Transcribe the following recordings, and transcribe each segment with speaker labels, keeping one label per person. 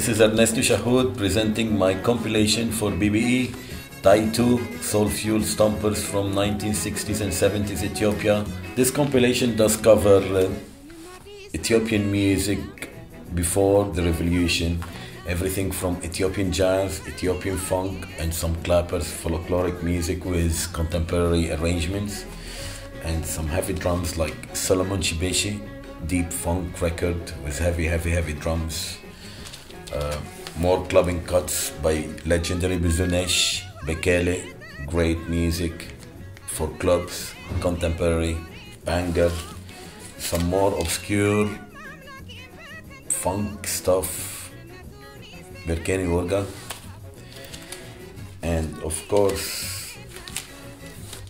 Speaker 1: This is Ernesto Chahoud presenting my compilation for BBE, Taitu, Soulful Stompers from 1960s and 70s Ethiopia. This compilation does cover Ethiopian music before the revolution, everything from Ethiopian jazz, Ethiopian funk, and some clappers, folkloric music with contemporary arrangements, and some heavy drums like Solomon Shibeshi, deep funk record with heavy drums. More clubbing cuts by legendary Buzunesh, Bekele, great music for clubs, contemporary, banger, some more obscure funk stuff, Birkineh, Wurga, and of course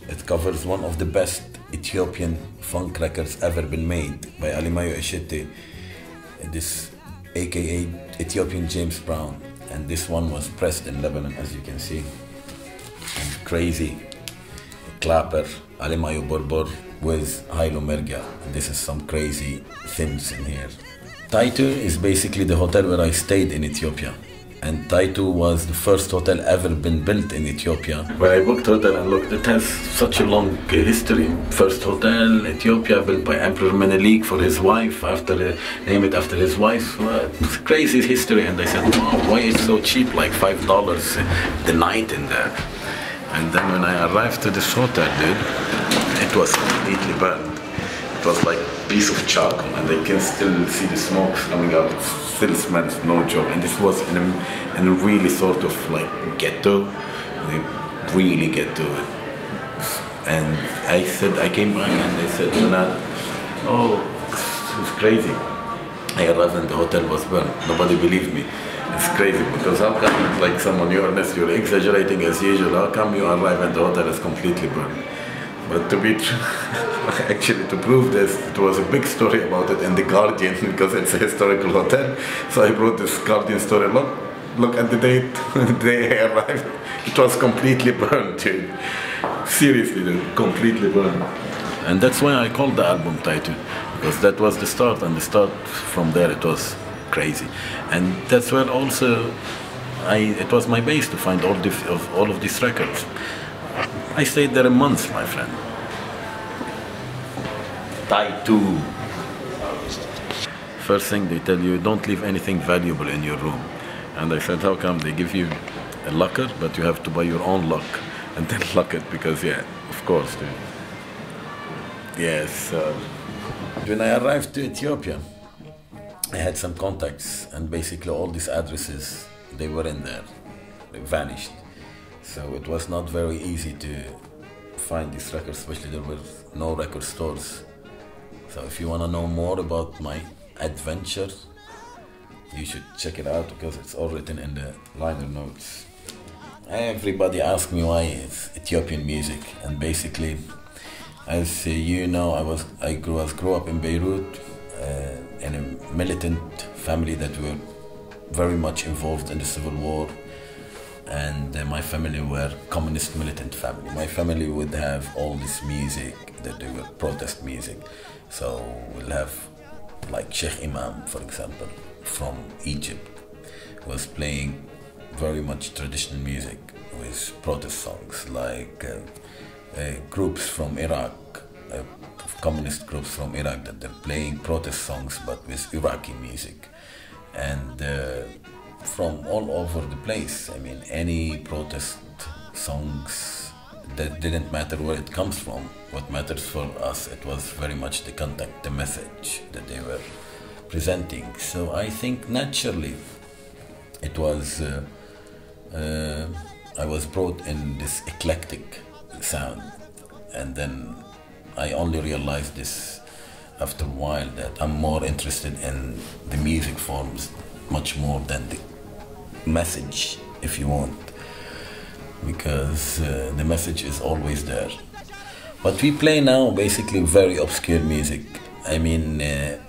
Speaker 1: it covers one of the best Ethiopian funk records ever been made by Alemayehu Eshete, this aka Ethiopian James Brown, and this one was pressed in Lebanon, as you can see. And crazy clapper Alemayehu Borbor with Hailo Merga. This is some crazy things in here. Taitu is basically the hotel where I stayed in Ethiopia. And Taitu was the first hotel ever been built in Ethiopia. When I booked hotel and looked, it has such a long history. First hotel, Ethiopia, built by Emperor Menelik for his wife, name it after his wife. It's crazy history. And I said, wow, why is it so cheap, like $5 the night in there? And then when I arrived to this hotel, dude, it was completely burned. It was like a piece of charcoal, and I can still see the smoke coming out. It still smells, no joke. And this was in a really sort of like ghetto, really ghetto. And I came back and I said, oh, it was crazy. I arrived and the hotel was burned. Nobody believed me. It's crazy, because how come, like someone, you're exaggerating as usual, how come you arrive and the hotel is completely burned? But to be actually, to prove this, it was a big story about it in The Guardian, because it's a historical hotel. So I wrote this Guardian story. Look at the date, the day I arrived. It was completely burned, dude. Seriously, dude, completely burned. And that's why I called the album Taitu, because that was the start, and the start from there, it was crazy. And that's where also it was my base to find all of these records. I stayed there a month, my friend. Taitu. First thing they tell you, don't leave anything valuable in your room. And I said, how come? They give you a locker, but you have to buy your own lock and then lock it, because yeah, of course, dude. Yes. When I arrived to Ethiopia, I had some contacts, and basically all these addresses, they were in there. They vanished. So it was not very easy to find these records, especially there were no record stores. So if you want to know more about my adventure, you should check it out, because it's all written in the liner notes. Everybody asks me why it's Ethiopian music, and basically, as you know, I grew up in Beirut, in a militant family that were very much involved in the civil war. And my family were communist militant family. My family would have all this music that they were protest music. So we'll have like Sheikh Imam, for example, from Egypt, was playing very much traditional music with protest songs, like groups from Iraq, communist groups from Iraq, that they're playing protest songs but with Iraqi music. And from all over the place. I mean, any protest songs, that didn't matter where it comes from. What matters for us, it was very much the content, the message that they were presenting. So I think naturally it was, I was brought in this eclectic sound, and then I only realized this after a while, that I'm more interested in the music forms much more than the message, if you want, because the message is always there. But we play now basically very obscure music. I mean,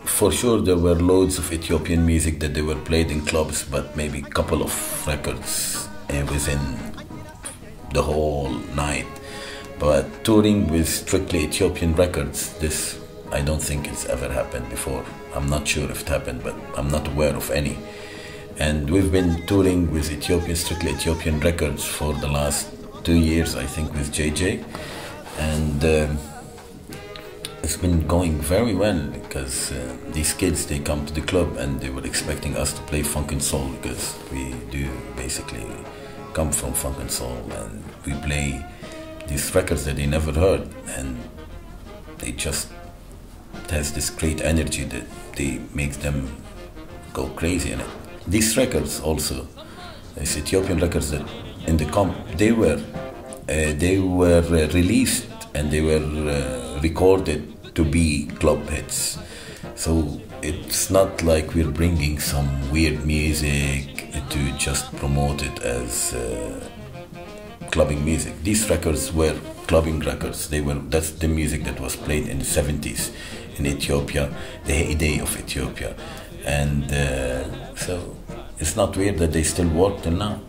Speaker 1: for sure there were loads of Ethiopian music that they were played in clubs, but maybe a couple of records within the whole night. But touring with strictly Ethiopian records, this I don't think it's ever happened before. I'm not sure if it happened, but I'm not aware of any. And we've been touring with strictly Ethiopian records for the last 2 years, I think, with JJ. And it's been going very well because these kids, they come to the club and they were expecting us to play funk and soul, because we do basically come from funk and soul, and we play these records that they never heard, and they just, it has this great energy that they makes them go crazy in it. These records also, these Ethiopian records that in the comp, they were released and they were recorded to be club hits. So it's not like we're bringing some weird music to just promote it as clubbing music. These records were clubbing records. That's the music that was played in the 70s in Ethiopia, the heyday of Ethiopia. And so it's not weird that they still work till now.